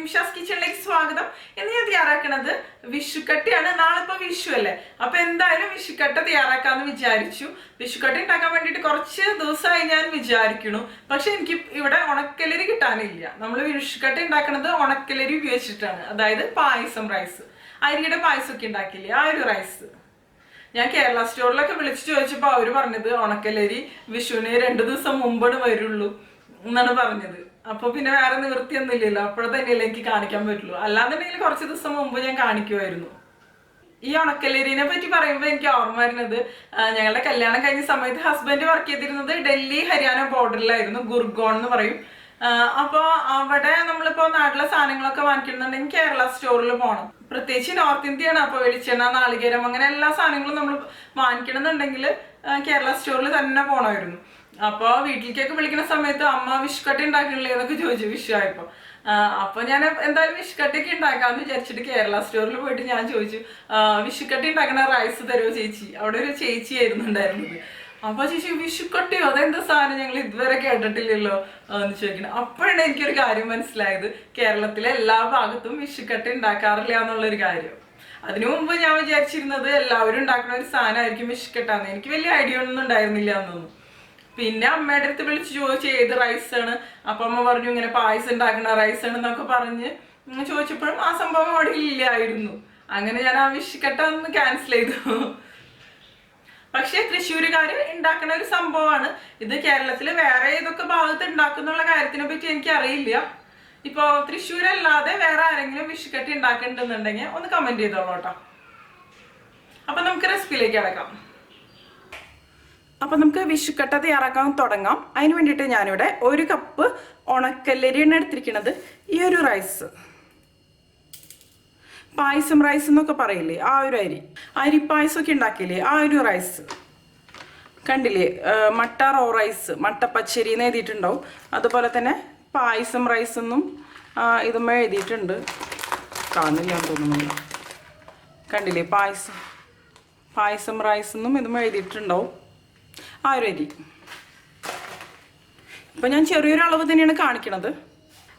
നിമിഷാസ് കിച്ചണിലേക്ക് സ്വാഗതം. ഇന്ന് ഞാൻ തയ്യാറാക്കുന്നത് വിഷുക്കട്ടിയാണ്. നാളെ ഇപ്പൊ വിഷു അല്ലേ, അപ്പൊ എന്തായാലും വിഷുക്കട്ട തയ്യാറാക്കാന്ന് വിചാരിച്ചു. വിഷുക്കട്ട ഉണ്ടാക്കാൻ വേണ്ടിട്ട് കുറച്ച് ദിവസമായി ഞാൻ വിചാരിക്കണു. പക്ഷെ എനിക്ക് ഇവിടെ ഉണക്കലരി കിട്ടാനില്ല. നമ്മൾ വിഷുക്കട്ട ഉണ്ടാക്കുന്നത് ഉണക്കലരി ഉപയോഗിച്ചിട്ടാണ്, അതായത് പായസം റൈസ്, അരിയുടെ പായസമൊക്കെ ഉണ്ടാക്കില്ലേ, ആ ഒരു റൈസ്. ഞാൻ കേരള സ്റ്റോറിലൊക്കെ വിളിച്ചു ചോദിച്ചപ്പോൾ അവര് പറഞ്ഞത് ഉണക്കലരി വിഷുവിന് 2 ദിവസം മുമ്പാണ് വരുള്ളൂ എന്നാണ് പറഞ്ഞത്. അപ്പൊ പിന്നെ വേറെ നിവൃത്തിയൊന്നും ഇല്ലല്ലോ, അപ്പോഴെ തന്നെയല്ലേ എനിക്ക് കാണിക്കാൻ പറ്റുള്ളൂ. അല്ലാന്നുണ്ടെങ്കിൽ കുറച്ച് ദിവസം മുമ്പ് ഞാൻ കാണിക്കുമായിരുന്നു. ഈ ഉണക്കലരിനെ പറ്റി പറയുമ്പോൾ എനിക്ക് ഓർമ്മ വരുന്നത്, ഞങ്ങളുടെ കല്യാണം കഴിഞ്ഞ സമയത്ത് ഹസ്ബൻഡ് വർക്ക് ചെയ്തിരുന്നത് ഡൽഹി ഹരിയാന ബോർഡറിലായിരുന്നു, ഗുർഗോൺ എന്ന് പറയും. അപ്പോൾ അവിടെ നമ്മളിപ്പോൾ നാട്ടിലെ സാധനങ്ങളൊക്കെ വാങ്ങിക്കുന്നുണ്ടെങ്കിൽ കേരള സ്റ്റോറിൽ പോകണം. പ്രത്യേകിച്ച് നോർത്ത് ഇന്ത്യയാണ്. അപ്പോൾ വെളിച്ചെണ്ണ, നാളികേരം, അങ്ങനെ എല്ലാ സാധനങ്ങളും നമ്മൾ വാങ്ങിക്കണമെന്നുണ്ടെങ്കിൽ കേരള സ്റ്റോറിൽ തന്നെ പോകണമായിരുന്നു. അപ്പോൾ വീട്ടിലേക്കൊക്കെ വിളിക്കുന്ന സമയത്ത് അമ്മ വിഷുക്കട്ടി ഉണ്ടാക്കണില്ലേ എന്നൊക്കെ ചോദിച്ചു വിഷുവായപ്പോൾ. അപ്പൊ ഞാൻ എന്തായാലും വിഷുക്കട്ടിയൊക്കെ ഉണ്ടാക്കാന്ന് വിചാരിച്ചിട്ട് കേരള സ്റ്റോറിൽ പോയിട്ട് ഞാൻ ചോദിച്ചു, വിഷുക്കട്ടി ഉണ്ടാക്കണ റൈസ് തരുമോ ചേച്ചി? അവിടെ ഒരു ചേച്ചിയായിരുന്നു ഉണ്ടായിരുന്നത്. അപ്പൊ ചേച്ചി വിഷുക്കട്ടിയോ, അതെന്താ സാധനം, ഞങ്ങൾ ഇതുവരെ കേട്ടിട്ടില്ലല്ലോ എന്ന് ചോദിക്കണം. അപ്പോഴാണ് എനിക്കൊരു കാര്യം മനസ്സിലായത്, കേരളത്തിലെ എല്ലാ ഭാഗത്തും വിഷുക്കട്ടി ഉണ്ടാക്കാറില്ല എന്നുള്ളൊരു കാര്യം. അതിനു മുമ്പ് ഞാൻ വിചാരിച്ചിരുന്നത് എല്ലാവരും ഉണ്ടാക്കുന്ന ഒരു സാധനമായിരിക്കും വിഷുക്കട്ടാന്ന്. എനിക്ക് വലിയ ഐഡിയ ഒന്നും ഉണ്ടായിരുന്നില്ല എന്നൊന്നും. പിന്നെ അമ്മയുടെ അടുത്ത് വിളിച്ച് ചോദിച്ചു ഏത് റൈസാണ്. അപ്പൊ അമ്മ പറഞ്ഞു ഇങ്ങനെ പായസം ഉണ്ടാക്കുന്ന റൈസാണ് എന്നൊക്കെ പറഞ്ഞ് ചോദിച്ചപ്പോഴും ആ സംഭവം അവിടെ ഇല്ലായിരുന്നു. അങ്ങനെ ഞാൻ ആ വിഷുക്കട്ട ഒന്ന് ക്യാൻസൽ ചെയ്തു. പക്ഷെ തൃശ്ശൂരുകാര് ഉണ്ടാക്കുന്ന ഒരു സംഭവമാണ് ഇത്. കേരളത്തില് വേറെ ഏതൊക്കെ ഭാഗത്ത് ഉണ്ടാക്കുന്നുള്ള കാര്യത്തിനെ പറ്റി എനിക്ക് അറിയില്ല. ഇപ്പൊ തൃശ്ശൂരല്ലാതെ വേറെ ആരെങ്കിലും വിഷുക്കട്ടി ഉണ്ടാക്കുന്നുണ്ടെന്നുണ്ടെങ്കിൽ ഒന്ന് കമന്റ് ചെയ്തോളൂ കേട്ടോ. അപ്പൊ നമുക്ക് റെസിപ്പിയിലേക്ക് കിടക്കാം. അപ്പൊ നമുക്ക് വിഷുക്കട്ട തയ്യാറാക്കാൻ തുടങ്ങാം. അതിന് വേണ്ടിയിട്ട് ഞാനിവിടെ 1 കപ്പ് ഉണക്കല്ലരിയാണ് എടുത്തിരിക്കുന്നത്. ഈ ഒരു റൈസ്, പായസം റൈസ് എന്നൊക്കെ പറയില്ലേ, ആ ഒരു അരിപ്പായസമൊക്കെ ഉണ്ടാക്കിയില്ലേ, ആ ഒരു റൈസ്. കണ്ടില്ലേ, മട്ട റോ റൈസ്, മട്ട പച്ചരി എന്ന് എഴുതിയിട്ടുണ്ടാവും. അതുപോലെ തന്നെ പായസം റൈസ് എന്നും ഇതും എഴുതിയിട്ടുണ്ട്. കാണുന്നില്ല തോന്നുന്നു. കണ്ടില്ലേ, പായസം റൈസ് എന്നും ഇതും എഴുതിയിട്ടുണ്ടാവും, ആ ഒരു അരി. ഇപ്പം ഞാൻ ചെറിയൊരു അളവ് തന്നെയാണ് കാണിക്കണത്.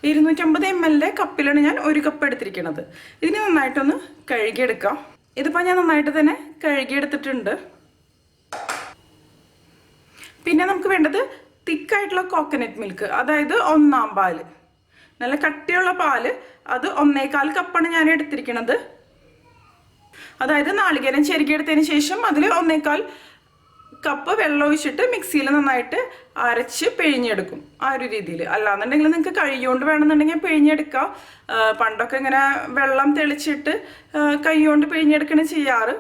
250 ml കപ്പിലാണ് ഞാൻ 1 കപ്പ് എടുത്തിരിക്കുന്നത്. ഇതിന് നന്നായിട്ടൊന്ന് കഴുകിയെടുക്കാം. ഇതിപ്പോൾ ഞാൻ നന്നായിട്ട് തന്നെ കഴുകിയെടുത്തിട്ടുണ്ട്. പിന്നെ നമുക്ക് വേണ്ടത് തിക്കായിട്ടുള്ള കോക്കനട്ട് മിൽക്ക്, അതായത് 1/4 പാല്, നല്ല കട്ടിയുള്ള പാല്. അത് 1/4 കപ്പാണ് ഞാൻ എടുത്തിരിക്കുന്നത്. അതായത് നാളികേരം ചെരുകിയെടുത്തതിന് ശേഷം അതിൽ 1/4 കപ്പ് വെള്ളം ഒഴിച്ചിട്ട് മിക്സിയിൽ നന്നായിട്ട് അരച്ച് പിഴിഞ്ഞെടുക്കും, ആ ഒരു രീതിയിൽ. അല്ലാന്നുണ്ടെങ്കിൽ നിങ്ങൾക്ക് കൈകൊണ്ട് വേണമെന്നുണ്ടെങ്കിൽ പിഴിഞ്ഞെടുക്കാം. പണ്ടൊക്കെ ഇങ്ങനെ വെള്ളം തെളിച്ചിട്ട് കൈകൊണ്ട് പിഴിഞ്ഞെടുക്കണം ചെയ്യാറ്.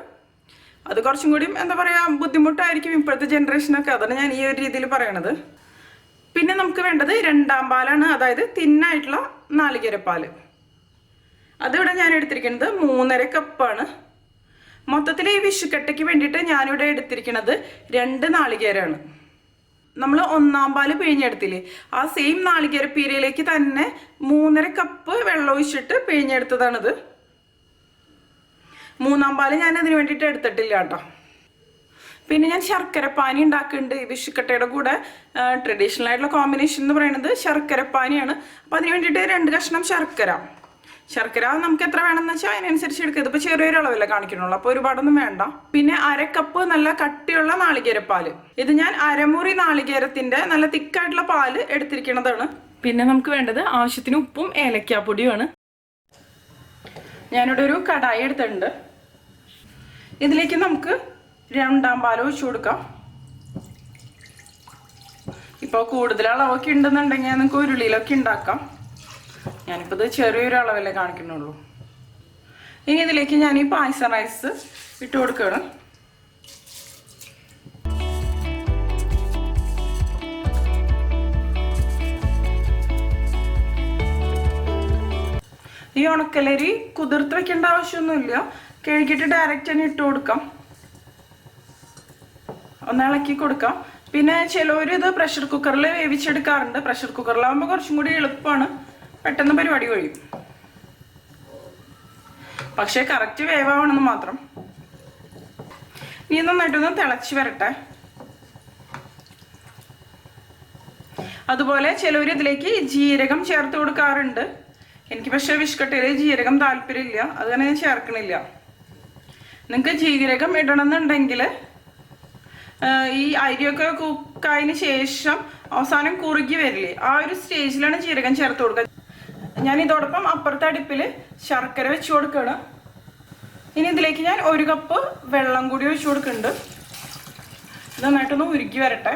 അത് കുറച്ചും കൂടി എന്താ പറയുക, ബുദ്ധിമുട്ടായിരിക്കും ഇപ്പോഴത്തെ ജനറേഷനൊക്കെ. അതാണ് ഞാൻ ഈ ഒരു രീതിയിൽ പറയണത്. പിന്നെ നമുക്ക് വേണ്ടത് 2/2 പാലാണ്, അതായത് തിന്നായിട്ടുള്ള നാളികേരപ്പാല്. അതിവിടെ ഞാൻ എടുത്തിരിക്കുന്നത് 3.5 കപ്പാണ്. മൊത്തത്തിൽ ഈ വിഷുക്കട്ടയ്ക്ക് വേണ്ടിയിട്ട് ഞാനിവിടെ എടുത്തിരിക്കുന്നത് 2 നാളികേരമാണ്. നമ്മൾ 1/4 പാല് പിഴിഞ്ഞെടുത്തില്ലേ, ആ സെയിം നാളികേര പീരയിലേക്ക് തന്നെ 3.5 കപ്പ് വെള്ളം ഒഴിച്ചിട്ട് പിഴിഞ്ഞെടുത്തതാണിത്. 3/4 പാല് ഞാൻ അതിന് വേണ്ടിയിട്ട് എടുത്തിട്ടില്ല കേട്ടോ. പിന്നെ ഞാൻ ശർക്കരപ്പാനി ഉണ്ടാക്കുന്നുണ്ട് ഈ വിഷുക്കട്ടയുടെ കൂടെ. ട്രഡീഷണൽ ആയിട്ടുള്ള കോമ്പിനേഷൻ എന്ന് പറയുന്നത് ശർക്കരപ്പാനിയാണ്. അപ്പോൾ അതിന് വേണ്ടിയിട്ട് 2 കഷ്ണം ശർക്കര നമുക്ക് എത്ര വേണമെന്ന് വെച്ചാൽ അതിനനുസരിച്ച് എടുക്കുക. ഇതിപ്പോൾ ചെറിയൊരു അളവല്ലേ കാണിക്കണുള്ളൂ, അപ്പോൾ ഒരുപാടൊന്നും വേണ്ട. പിന്നെ 1/2 കപ്പ് നല്ല കട്ടിയുള്ള നാളികേരപ്പാല്. ഇത് ഞാൻ അരമുറി നാളികേരത്തിന്റെ നല്ല തിക്കായിട്ടുള്ള പാല് എടുത്തിരിക്കുന്നതാണ്. പിന്നെ നമുക്ക് വേണ്ടത് ആവശ്യത്തിന് ഉപ്പും ഏലക്കാപ്പൊടിയുമാണ്. ഞാനിവിടെ ഒരു കടായി എടുത്തിട്ടുണ്ട്. ഇതിലേക്ക് നമുക്ക് 2/2 പാൽ ഒഴിച്ചു കൊടുക്കാം. ഇപ്പോൾ കൂടുതൽ അളവൊക്കെ ഉണ്ടെന്നുണ്ടെങ്കിൽ നമുക്ക് ഉരുളിയിലൊക്കെ ഉണ്ടാക്കാം. ഞാനിപ്പോൾ ഇത് ചെറിയൊരു അളവല്ലേ കാണിക്കുന്നുള്ളൂ. ഇനി ഇതിലേക്ക് ഞാൻ ഈ പായസം റൈസ് ഇട്ട് കൊടുക്കുകയാണ്. ഈ ഉണക്കലരി കുതിർത്ത് വെക്കേണ്ട ആവശ്യമൊന്നുമില്ല, കഴുകിയിട്ട് ഡയറക്റ്റ് തന്നെ ഇട്ട് കൊടുക്കാം. ഒന്ന് ഇളക്കി കൊടുക്കാം. പിന്നെ ചിലവർ ഇത് പ്രഷർ കുക്കറിൽ വേവിച്ചെടുക്കാറുണ്ട്. പ്രഷർ കുക്കറിലാകുമ്പോൾ കുറച്ചും കൂടി എളുപ്പമാണ്, പെട്ടെന്ന് പരിപാടി കഴിയും. പക്ഷേ കറക്റ്റ് വേവാവണമെന്ന് മാത്രം. ഇനി നന്നായിട്ടൊന്ന് തിളച്ച് വരട്ടെ. അതുപോലെ ചിലവർ ഇതിലേക്ക് ജീരകം ചേർത്ത് കൊടുക്കാറുണ്ട്. എനിക്ക് പക്ഷേ വിഷുക്കട്ടയിൽ ജീരകം താല്പര്യമില്ല, അത് തന്നെ ഞാൻ ചേർക്കണില്ല. നിങ്ങൾക്ക് ജീരകം ഇടണമെന്നുണ്ടെങ്കിൽ ഈ അരിയൊക്കെ കുക്കായതിന് ശേഷം അവസാനം കുറുകി വരില്ലേ, ആ ഒരു സ്റ്റേജിലാണ് ജീരകം ചേർത്ത് കൊടുക്കുക. ഞാൻ ഇതോടൊപ്പം അപ്പുറത്തെ അടുപ്പിൽ ശർക്കര വെച്ച് കൊടുക്കുകയാണ്. ഇനി ഇതിലേക്ക് ഞാൻ 1 കപ്പ് വെള്ളം കൂടി ഒഴിച്ചു കൊടുക്കുന്നുണ്ട്. ഇത് നന്നായിട്ടൊന്ന് ഉരുക്കി വരട്ടെ.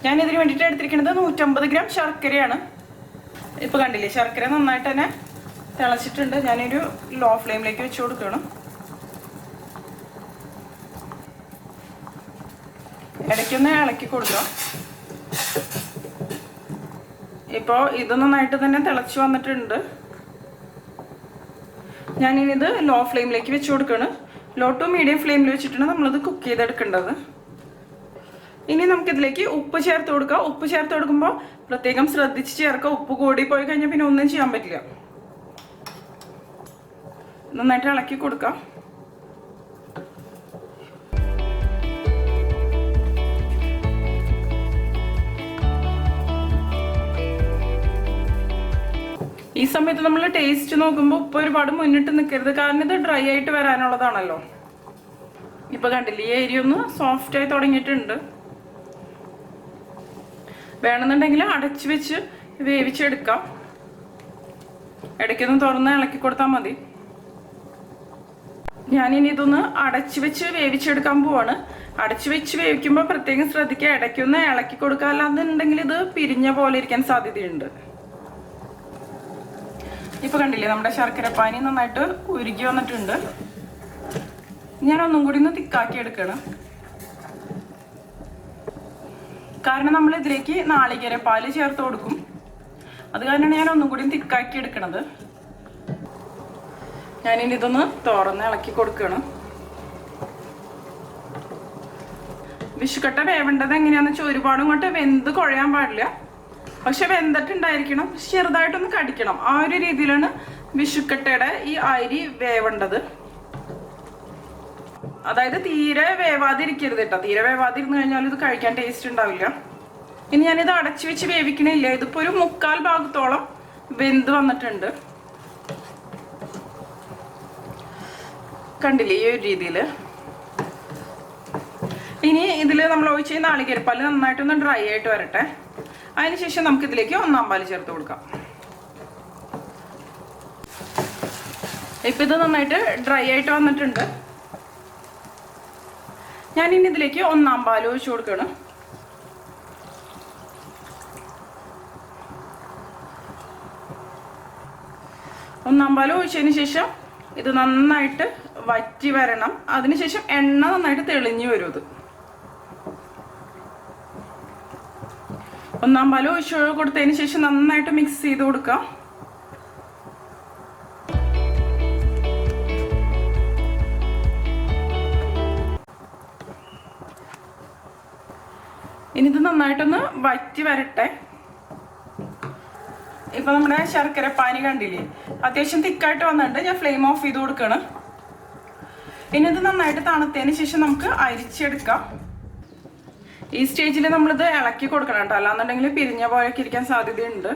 ഞാനിതിന് വേണ്ടിയിട്ട് എടുത്തിരിക്കുന്നത് 150 ഗ്രാം ശർക്കരയാണ്. ഇപ്പോൾ കണ്ടില്ലേ, ശർക്കര നന്നായിട്ട് തന്നെ തിളച്ചിട്ടുണ്ട്. ഞാനൊരു ലോ ഫ്ലെയിമിലേക്ക് വെച്ച് കൊടുക്കണം. ഇടയ്ക്കൊന്ന് ഇളക്കി കൊടുക്കുക. ഇപ്പോൾ ഇത് നന്നായിട്ട് തന്നെ തിളച്ച് വന്നിട്ടുണ്ട്. ഞാനിത് ലോ ഫ്ലെയിമിലേക്ക് വെച്ച് കൊടുക്കണം. ലോ ടു മീഡിയം ഫ്ലെയിമിൽ വെച്ചിട്ടാണ് നമ്മളിത് കുക്ക് ചെയ്തെടുക്കേണ്ടത്. ഇനി നമുക്കിതിലേക്ക് ഉപ്പ് ചേർത്ത് കൊടുക്കാം. ഉപ്പ് ചേർത്ത് കൊടുക്കുമ്പോൾ പ്രത്യേകം ശ്രദ്ധിച്ച് ചേർക്കുക. ഉപ്പ് കൂടി പോയി കഴിഞ്ഞാൽ പിന്നെ ഒന്നും ചെയ്യാൻ പറ്റില്ല. നന്നായിട്ട് ഇളക്കി കൊടുക്കാം. ഈ സമയത്ത് നമ്മൾ ടേസ്റ്റ് നോക്കുമ്പോൾ ഉപ്പ് ഒരുപാട് മുന്നിട്ട് നിൽക്കരുത്, കാരണം ഇത് ഡ്രൈ ആയിട്ട് വരാനുള്ളതാണല്ലോ. ഇപ്പൊ കണ്ടില്ലേ, ഈ ഏരിയ ഒന്ന് സോഫ്റ്റ് ആയി തുടങ്ങിയിട്ടുണ്ട്. വേണമെന്നുണ്ടെങ്കിൽ അടച്ചു വെച്ച് വേവിച്ചെടുക്കാം. ഇടയ്ക്കൊന്ന് തുറന്ന് ഇളക്കി കൊടുത്താൽ മതി. ഞാനിനി ഇതൊന്ന് അടച്ചു വെച്ച് വേവിച്ചെടുക്കാൻ പോവാണ്. അടച്ചു വെച്ച് വേവിക്കുമ്പോൾ പ്രത്യേകം ശ്രദ്ധിക്കുക, ഇടയ്ക്കൊന്ന് ഇളക്കി കൊടുക്കുക, അല്ലാന്നുണ്ടെങ്കിൽ ഇത് പിരിഞ്ഞ പോലെ ഇരിക്കാൻ സാധ്യതയുണ്ട്. ഇപ്പൊ കണ്ടില്ലേ, നമ്മുടെ ശർക്കരപ്പാനി നന്നായിട്ട് ഉരുകി വന്നിട്ടുണ്ട്. ഞാൻ ഒന്നും കൂടി ഒന്ന് തിക്കാക്കി എടുക്കണം. കാരണം നമ്മൾ ഇതിലേക്ക് നാളികേരപ്പാല് ചേർത്ത് കൊടുക്കും. അത് കാരണമാണ് ഞാൻ ഒന്നും കൂടി തിക്കാക്കി എടുക്കണത്. ഞാനിനി ഇതൊന്ന് തുറന്ന് ഇളക്കി കൊടുക്കണം. വിഷുക്കട്ട വേവേണ്ടത് എങ്ങനെയാണെന്ന് വെച്ചാൽ ഒരുപാടും ഇങ്ങോട്ട് വെന്ത് കുഴയാൻ പാടില്ല, പക്ഷെ വെന്തിട്ടുണ്ടായിരിക്കണം. ചെറുതായിട്ടൊന്ന് കടിക്കണം. ആ ഒരു രീതിയിലാണ് വിഷുക്കട്ടയുടെ ഈ അരി വേവേണ്ടത്. അതായത് തീരെ വേവാതിരിക്കരുത് കേട്ടോ. തീരെ വേവാതിരുന്ന് കഴിഞ്ഞാൽ ഇത് കഴിക്കാൻ ടേസ്റ്റ് ഉണ്ടാവില്ല. ഇനി ഞാനിത് അടച്ചു വെച്ച് വേവിക്കണില്ല. ഇതിപ്പോ ഒരു 3/4 ഭാഗത്തോളം വെന്ത് വന്നിട്ടുണ്ട്. കണ്ടില്ലേ, ഈ ഒരു രീതിയിൽ. ഇനി ഇതിൽ നമ്മൾ ഒഴിച്ച് നാളികേരപ്പാല് നന്നായിട്ടൊന്ന് ഡ്രൈ ആയിട്ട് വരട്ടെ. അതിനുശേഷം നമുക്ക് ഇതിലേക്ക് 1/4 പാല് ചേർത്ത് കൊടുക്കാം. ഇപ്പൊ ഇത് നന്നായിട്ട് ഡ്രൈ ആയിട്ട് വന്നിട്ടുണ്ട്. ഞാനിനി ഇതിലേക്ക് 1/4 പാല് ഒഴിച്ചു കൊടുക്കണം. 1/4 പാല് ഒഴിച്ചതിന് ശേഷം ഇത് നന്നായിട്ട് വറ്റി വരണം. അതിനുശേഷം എണ്ണ നന്നായിട്ട് തെളിഞ്ഞു വരും. ഇത് 1/4 പാല് ഒഴിച്ചു കൊടുത്തതിന് ശേഷം നന്നായിട്ട് മിക്സ് ചെയ്ത് കൊടുക്കാം. ഇനി ഇത് നന്നായിട്ടൊന്ന് വറ്റി വരട്ടെ. ഇപ്പൊ നമ്മുടെ ശർക്കരപ്പാനി കണ്ടില്ലേ, അത്യാവശ്യം തിക്കായിട്ട് വന്നിട്ടുണ്ട്. ഞാൻ ഫ്ലെയിം ഓഫ് ചെയ്ത് കൊടുക്കണം. ഇനി ഇത് നന്നായിട്ട് തണുത്തതിന് ശേഷം നമുക്ക് അരിച്ചെടുക്കാം. ഈ സ്റ്റേജിൽ നമ്മളിത് ഇളക്കി കൊടുക്കണം കേട്ടോ, അല്ലാന്നുണ്ടെങ്കിൽ പിരിഞ്ഞ പോലെയൊക്കെ ഇരിക്കാൻ സാധ്യതയുണ്ട്.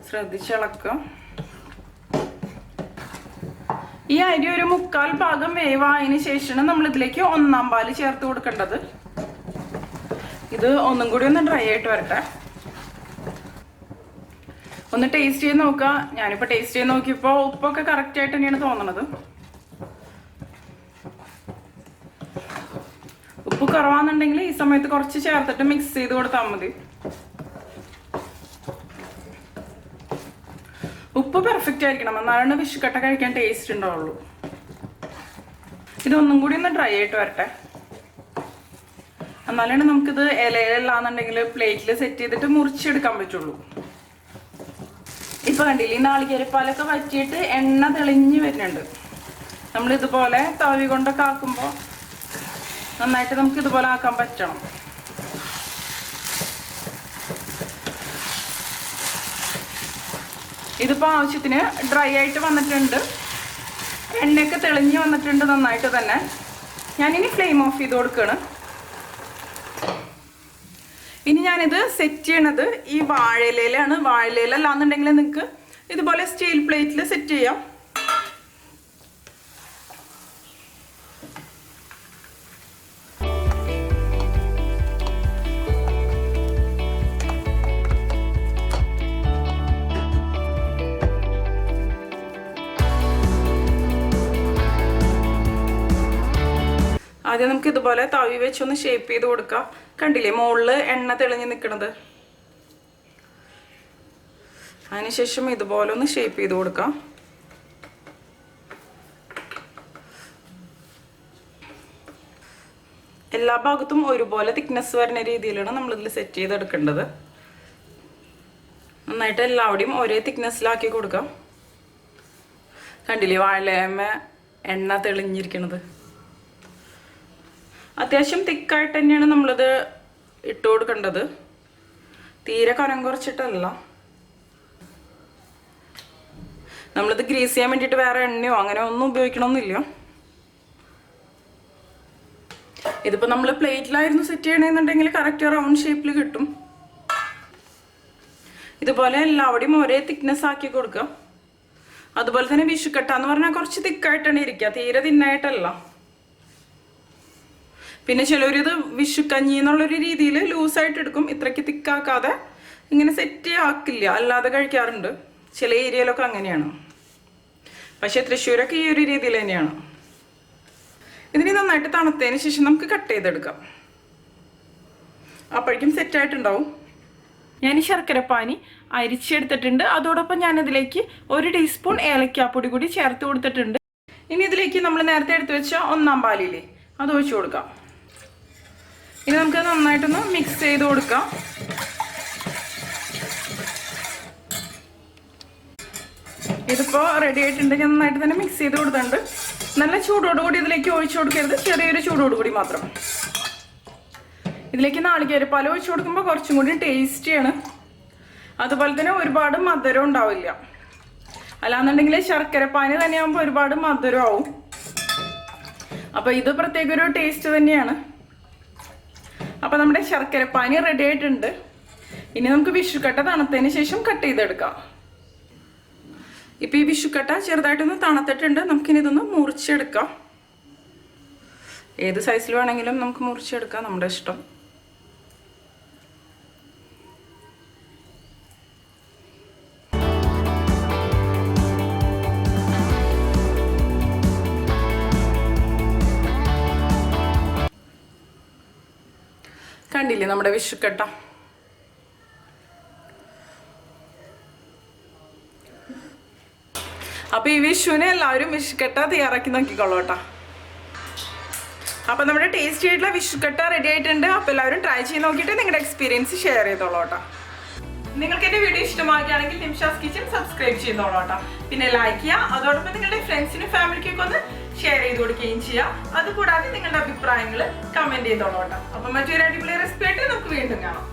ശ്രദ്ധിച്ച് ഇളക്കാം. ഈ അരി ഒരു 3/4 ഭാഗം വേവായതിന് ശേഷമാണ് നമ്മൾ ഇതിലേക്ക് 1/4 പാല് ചേർത്ത് കൊടുക്കേണ്ടത്. ഇത് ഒന്നും കൂടി ഒന്ന് ഡ്രൈ ആയിട്ട് വരട്ടെ. ഒന്ന് ടേസ്റ്റ് ചെയ്ത് നോക്കുക. ഞാനിപ്പോൾ ടേസ്റ്റ് ചെയ്ത് നോക്കിയപ്പോൾ ഉപ്പൊക്കെ കറക്റ്റ് ആയിട്ട് തന്നെയാണ് തോന്നണത്. ഉപ്പ് കുറവാണെന്നുണ്ടെങ്കിൽ ഈ സമയത്ത് കുറച്ച് ചേർത്തിട്ട് മിക്സ് ചെയ്ത് കൊടുത്താൽ മതി. ഉപ്പ് പെർഫെക്റ്റ് ആയിരിക്കണം, എന്നാലാണ് വിഷുക്കട്ട കഴിക്കാൻ ടേസ്റ്റ് ഉണ്ടാവുള്ളൂ. ഇതൊന്നും കൂടി ഒന്ന് ഡ്രൈ ആയിട്ട് വരട്ടെ. എന്നാലാണ് നമുക്കിത് ഇലയിലാന്നുണ്ടെങ്കിൽ പ്ലേറ്റിൽ സെറ്റ് ചെയ്തിട്ട് മുറിച്ചെടുക്കാൻ പറ്റുള്ളൂ. ഇപ്പൊ കണ്ടില്ലേ, നാളികേരപ്പാലൊക്കെ വറ്റിയിട്ട് എണ്ണ തെളിഞ്ഞ് വരുന്നുണ്ട്. നമ്മൾ ഇതുപോലെ തവി കൊണ്ടൊക്കെ ആക്കുമ്പോൾ നന്നായിട്ട് നമുക്ക് ഇതുപോലെ ആക്കാൻ പറ്റണം. ഇതിപ്പോൾ ആവശ്യത്തിന് ഡ്രൈ ആയിട്ട് വന്നിട്ടുണ്ട്. എണ്ണയൊക്കെ തെളിഞ്ഞ് വന്നിട്ടുണ്ട് നന്നായിട്ട് തന്നെ. ഞാനിനി ഫ്ലെയിം ഓഫ് ചെയ്ത് കൊടുക്കുകയാണ്. ഇനി ഞാനിത് സെറ്റ് ചെയ്യണത് ഈ വാഴയിലയിലാണ്. വാഴയില അല്ലാന്നുണ്ടെങ്കിൽ നിങ്ങൾക്ക് ഇതുപോലെ സ്റ്റീൽ പ്ലേറ്റിൽ സെറ്റ് ചെയ്യാം. ആദ്യം നമുക്ക് ഇതുപോലെ തവി വെച്ചൊന്ന് ഷേപ്പ് ചെയ്ത് കൊടുക്കാം. കണ്ടില്ലേ മുകളിൽ എണ്ണ തെളിഞ്ഞ് നിൽക്കണത്. അതിനുശേഷം ഇതുപോലെ ഒന്ന് ഷേപ്പ് ചെയ്ത് കൊടുക്കാം. എല്ലാ ഭാഗത്തും ഒരുപോലെ തിക്നെസ് വരുന്ന രീതിയിലാണ് നമ്മളിതിൽ സെറ്റ് ചെയ്തെടുക്കേണ്ടത്. നന്നായിട്ട് എല്ലാവിടെയും ഒരേ തിക്നെസ്സിലാക്കി കൊടുക്കാം. കണ്ടില്ലേ വാഴയിലേമ്മ എണ്ണ തെളിഞ്ഞിരിക്കണത്. അത്യാവശ്യം തിക്കായിട്ട് തന്നെയാണ് നമ്മളിത് ഇട്ട് കൊടുക്കേണ്ടത്. തീരെ കനം കുറച്ചിട്ടല്ല. നമ്മളിത് ഗ്രീസ് ചെയ്യാൻ വേണ്ടിയിട്ട് വേറെ എണ്ണയോ അങ്ങനെ ഒന്നും ഉപയോഗിക്കണമെന്നില്ല. ഇതിപ്പോൾ നമ്മൾ പ്ലേറ്റിലായിരുന്നു സെറ്റ് ചെയ്യണമെന്നുണ്ടെങ്കിൽ കറക്റ്റ് റൗണ്ട് ഷേപ്പിൽ കിട്ടും. ഇതുപോലെ എല്ലാവിടെയും ഒരേ തിക്നെസ് ആക്കി കൊടുക്കുക. അതുപോലെ തന്നെ വിഷുക്കട്ട എന്ന് പറഞ്ഞാൽ കുറച്ച് തിക്കായിട്ടാണ് ഇരിക്കുക, തീരെ തിന്നായിട്ടല്ല. പിന്നെ ചിലവരിത് വിഷുക്കഞ്ഞി എന്നുള്ളൊരു രീതിയിൽ ലൂസായിട്ട് എടുക്കും. ഇത്രയ്ക്ക് തിക്കാക്കാതെ ഇങ്ങനെ സെറ്റ് ആക്കില്ല, അല്ലാതെ കഴിക്കാറുണ്ട്. ചില ഏരിയയിലൊക്കെ അങ്ങനെയാണ്. പക്ഷെ തൃശ്ശൂരൊക്കെ ഈ ഒരു രീതിയിൽ തന്നെയാണ്. ഇതിന് നന്നായിട്ട് തണുത്തതിന് ശേഷം നമുക്ക് കട്ട് ചെയ്തെടുക്കാം. അപ്പോഴേക്കും സെറ്റായിട്ടുണ്ടാവും. ഞാൻ ശർക്കരപ്പാനി അരിച്ചെടുത്തിട്ടുണ്ട്. അതോടൊപ്പം ഞാനിതിലേക്ക് 1 ടീസ്പൂൺ ഏലക്കാപ്പൊടി കൂടി ചേർത്ത് കൊടുത്തിട്ടുണ്ട്. ഇനി ഇതിലേക്ക് നമ്മൾ നേരത്തെ എടുത്തു വെച്ച 1-ാം പാലില്ലേ, അത് ഒഴിച്ചു കൊടുക്കാം. ഇനി നമുക്ക് നന്നായിട്ടൊന്ന് മിക്സ് ചെയ്ത് കൊടുക്കാം. ഇതിപ്പോൾ റെഡി ആയിട്ടുണ്ട്. ഞാൻ നന്നായിട്ട് തന്നെ മിക്സ് ചെയ്ത് കൊടുത്തിട്ടുണ്ട്. നല്ല ചൂടോടുകൂടി ഇതിലേക്ക് ഒഴിച്ചു കൊടുക്കരുത്, ചെറിയൊരു ചൂടോടുകൂടി മാത്രം. ഇതിലേക്ക് നാളികേരപ്പാൽ ഒഴിച്ചു കൊടുക്കുമ്പോൾ കുറച്ചും കൂടി ടേസ്റ്റിയാണ്. അതുപോലെ തന്നെ ഒരുപാട് മധുരം ഉണ്ടാവില്ല. അല്ലാന്നുണ്ടെങ്കിൽ ശർക്കരപ്പാനി തന്നെയാകുമ്പോൾ ഒരുപാട് മധുരം ആവും. അപ്പോൾ ഇത് പ്രത്യേക ഒരു ടേസ്റ്റ് തന്നെയാണ്. അപ്പോൾ നമ്മുടെ ശർക്കരപ്പാനി റെഡി ആയിട്ടുണ്ട്. ഇനി നമുക്ക് വിഷുക്കട്ട തണുത്തതിന് ശേഷം കട്ട് ചെയ്തെടുക്കാം. ഇപ്പോൾ ഈ വിഷുക്കട്ട ചെറുതായിട്ടൊന്ന് തണുത്തിട്ടുണ്ട്. നമുക്കിനി ഇതൊന്ന് മുറിച്ചെടുക്കാം. ഏത് സൈസിൽ വേണമെങ്കിലും നമുക്ക് മുറിച്ചെടുക്കാം, നമ്മുടെ ഇഷ്ടം. കണ്ടില്ലേ നമ്മുടെ വിഷുക്കട്ട. അപ്പൊ ഈ വിഷുവിന് എല്ലാവരും വിഷുക്കട്ട തയ്യാറാക്കി നോക്കിക്കോളൂ കേട്ടോ. അപ്പൊ നമ്മുടെ ടേസ്റ്റി ആയിട്ടുള്ള വിഷുക്കട്ട റെഡി ആയിട്ടുണ്ട്. അപ്പൊ എല്ലാവരും ട്രൈ ചെയ്ത് നോക്കിയിട്ട് നിങ്ങളുടെ എക്സ്പീരിയൻസ് ഷെയർ ചെയ്തോളൂ കേട്ടോ. നിങ്ങൾക്ക് എന്റെ വീഡിയോ ഇഷ്ടമാക്കുകയാണെങ്കിൽ നിമിഷാസ് കിച്ചൻ സബ്സ്ക്രൈബ് ചെയ്തോളൂ കേട്ടോ. പിന്നെ ലൈക്ക് ചെയ്യുക. അതോടൊപ്പം നിങ്ങളുടെ ഫ്രണ്ട്സിനും ഫാമിലിക്കൊക്കെ ഒന്ന് ഷെയർ ചെയ്ത് കൊടുക്കുകയും ചെയ്യാം. അതുകൂടാതെ നിങ്ങളുടെ അഭിപ്രായങ്ങൾ കമന്റ് ചെയ്തോളൂ കേട്ടോ. അപ്പൊ മറ്റൊരു അടിപൊളി റെസിപ്പി ആയിട്ട് നമുക്ക് വീണ്ടും കാണാം.